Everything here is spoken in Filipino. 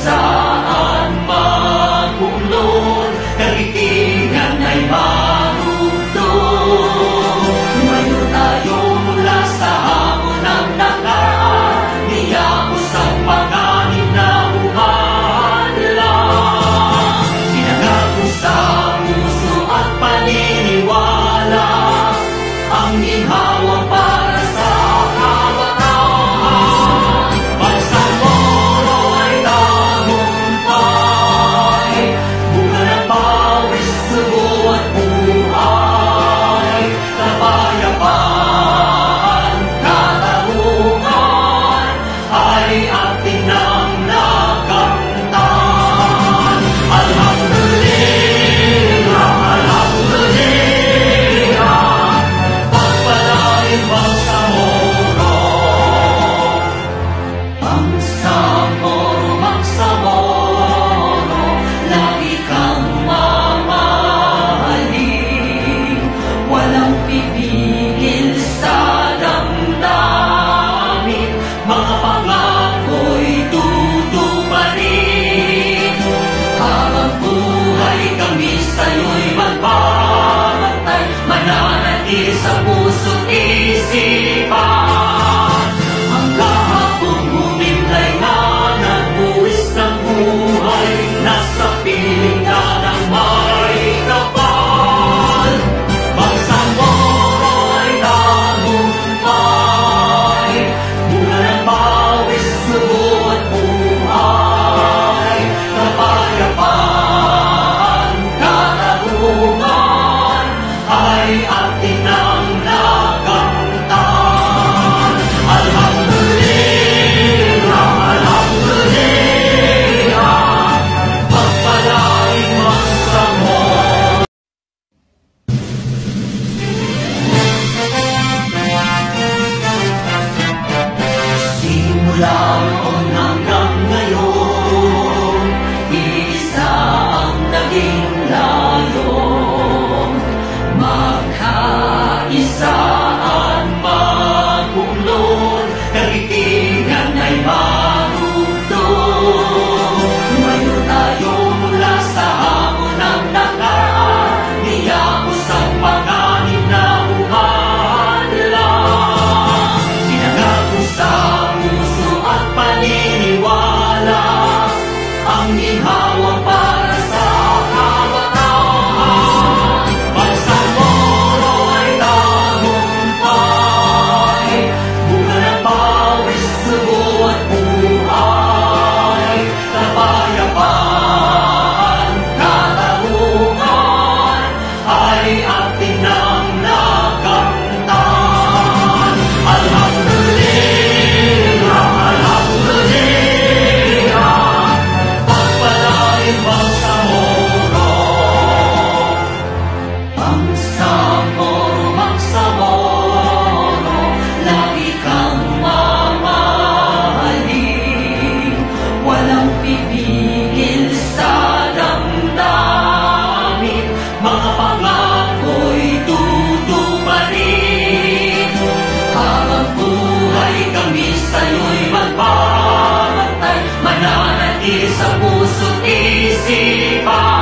saan magbuklod, kagitingan ay marugtong. Tumayo tayo mula sa hamon ng nakaraan, niyapos ang panganib na umanlang. Sinangako sa puso at paniniwala, ang ginhawa para sa kabataan. Bangsamoro ay tagumpay, bunga ng pawis, sugo at buhay. Kapayapaan, katarungan ay ating nang nakamtan. Alhamdulillah, alhamdulillah, pagpalain Bangsamoro. Bangsamoro, Bangsamoro, lagi kang mamahalin. Walang pipigil sa damdamin, mga pangako'y tutuparin. Habang buhay kami sa'yo'y magbabantay, mananatili sa puso't isipan. Ang kahapong humimlay na nagbuwis ng buhay, nasa piling ka ng may kapal. Bangsamoro ay tagumpay, bunga ng pawis, sugo at buhay. Kapayapaan, katarungan ay ating nang nakamtan. Alhamdulillah, alhamdulillah, pagpalain Bangsamoro. Simula noon hanggang ngayon, isa ang naging layon. Magkaisaan magbuklod, kagitingan ay marugtong. Tumayo tayo mula sa hamon ng nakaraan, niyapos ang panganib na umanlang. Sinangako sa puso at paniniwala, ang ginhawa para sa kabataan. Bangsamoro ay tagumpay, bunga ng pawis, sugo at buhay. Kapayapaan, katarungan ay ating nang nakamtan. Alhamdulillah, alhamdulillah, pagpalain Bangsamoro. Bangsamoro, Bangsamoro, lagi kang mamahalin. Walang pipigil sa damdamin, mga pangako'y tutuparin. Habang buhay kami sa'yo'y magbabantay, mananatili sa puso't isipan.